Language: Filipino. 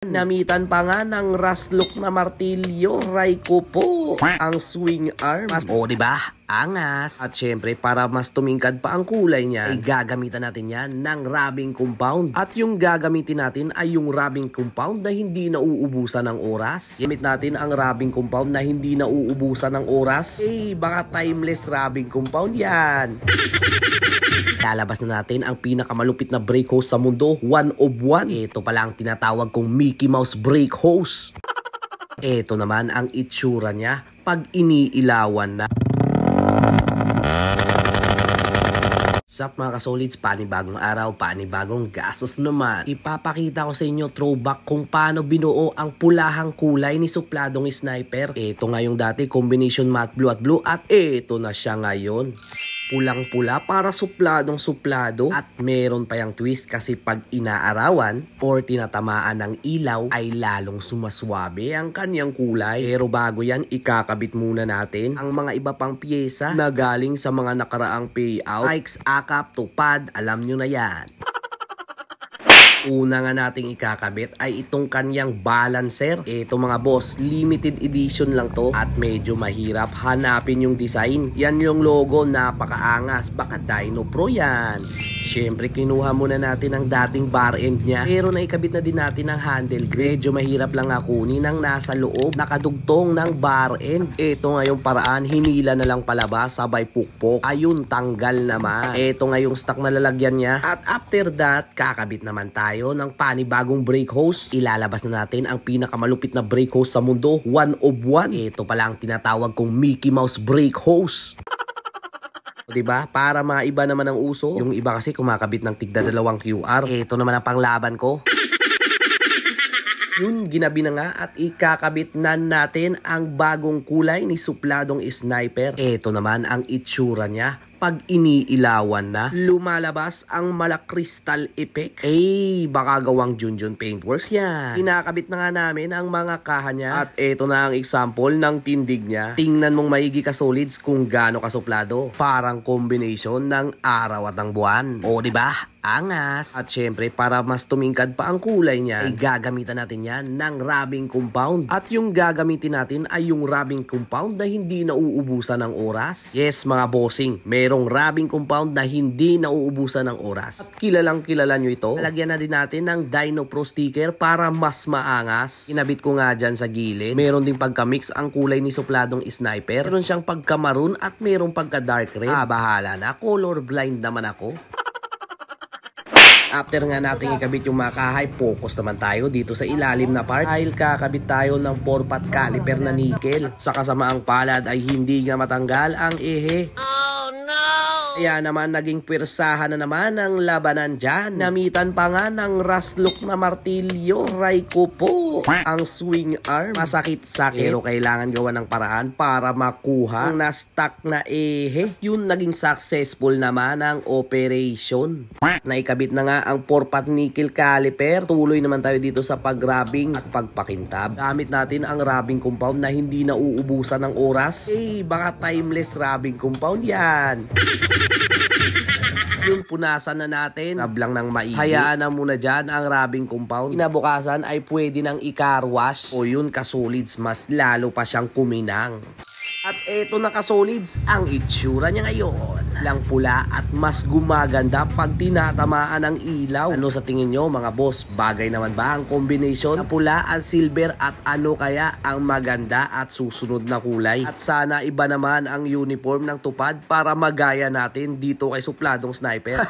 Namitan pa nga ng Raslok na martilyo. Try ko po ang swing arm. O diba? Angas. At syempre para mas tumingkad pa ang kulay niya, ay gagamitan natin yan ng rubbing compound. At yung gagamitin natin ay yung rubbing compound na hindi nauubusan ng oras. Gamit natin ang rubbing compound na hindi nauubusan ng oras. Baka timeless rubbing compound yan. Lalabas na natin ang pinakamalupit na brake hose sa mundo, 1 of 1. Ito pala ang tinatawag kong Mickey Mouse brake hose. Ito naman ang itsura niya pag iniilawan na. Sup mga kasolids, panibagong araw, panibagong gastos naman. Ipapakita ko sa inyo throwback kung paano binuo ang pulahang kulay ni supladong sniper. Ito nga yung dati combination matte blue at blue at ito na siya ngayon. Pulang-pula para supladong-suplado at meron pa yung twist kasi pag inaarawan or tinatamaan ng ilaw ay lalong sumaswabe ang kanyang kulay. Pero bago yan, ikakabit muna natin ang mga iba pang pyesa na galing sa mga nakaraang payout. Likes, akap, tupad, alam nyo na yan. Una nga nating ikakabit ay itong kanyang balancer. Ito mga boss, limited edition lang to at medyo mahirap hanapin yung design. Yan yung logo, napakaangas, baka Dino Pro yan. Siyempre kinuha muna natin ang dating bar end niya pero naikabit na din natin ang handle grip. Medyo mahirap lang nga kunin ang nasa loob nakadugtong ng bar end. Ito nga yung paraan, hinila na lang palabas sabay pukpok. Ayun, tanggal naman. Ito nga yung stock na lalagyan niya at after that, kakabit naman tayo ng panibagong brake hose. Ilalabas na natin ang pinakamalupit na brake hose sa mundo, 1 of 1. Ito pala ang tinatawag kong Mickey Mouse brake hose. Diba? Para maiba naman ang uso. Yung iba kasi kumakabit ng tigda 2 QR. Ito naman ang panglaban ko. Yun, ginabi na nga at ikakabit na natin ang bagong kulay ni supladong sniper. Ito naman ang itsura niya pag iniilawan na. Lumalabas ang malakristal effect. Baka gawang Junjun Paintworks yan. Kinakabit na nga namin ang mga kaha niya. At ito na ang example ng tindig niya. Tingnan mong maigi ka solids kung gaano kasuplado. Parang combination ng araw at ng buwan. O diba? Angas. At syempre para mas tumingkad pa ang kulay niya, ay gagamitan natin yan ng rubbing compound. At yung gagamitin natin ay yung rubbing compound na hindi nauubusan ng oras. Yes mga bossing, merong rubbing compound na hindi nauubusan ng oras. At kilalang kilala nyo ito. Lalagyan na din natin ng Dino Pro sticker para mas maangas. Inabit ko nga dyan sa gilid. Meron din pagka-mix ang kulay ni supladong sniper. Meron siyang pagka-maroon at merong pagka-dark red. Bahala na, color blind naman ako. After nga natin ikabit yung mga kahay, focus naman tayo dito sa ilalim na part. Dahil kakabit tayo ng 4-pot caliper na nickel. Sa kasamaang palad ay hindi nga matanggal ang ehe. Oh no! Kaya naman naging pwersahan na naman ang labanan dyan. Namitan pa nga ng Raslok na martilyo. Try ko po ang swing arm. Masakit-sakit pero kailangan gawa ng paraan para makuha ang na-stuck na ehe. Yun, naging successful naman ang operation. Naikabit na nga ang 4-pot nickel caliper. Tuloy naman tayo dito sa pag-rubbing at pagpakintab. Gamit natin ang rubbing compound na hindi nauubusan ng oras. Baka timeless rubbing compound yan. Yung punasan na natin, rub lang ng maigi. Hayaan na muna dyan ang rubbing compound. Kinabukasan ay pwede nang i-car wash. O yun kasolids, mas lalo pa siyang kuminang. At eto na kasolids, ang itsura niya ngayon. Lang pula at mas gumaganda pag tinatamaan ng ilaw. Ano sa tingin nyo mga boss? Bagay naman ba ang combination na pula at silver at ano kaya ang maganda at susunod na kulay? At sana iba naman ang uniform ng tupad para magaya natin dito kay supladong sniper.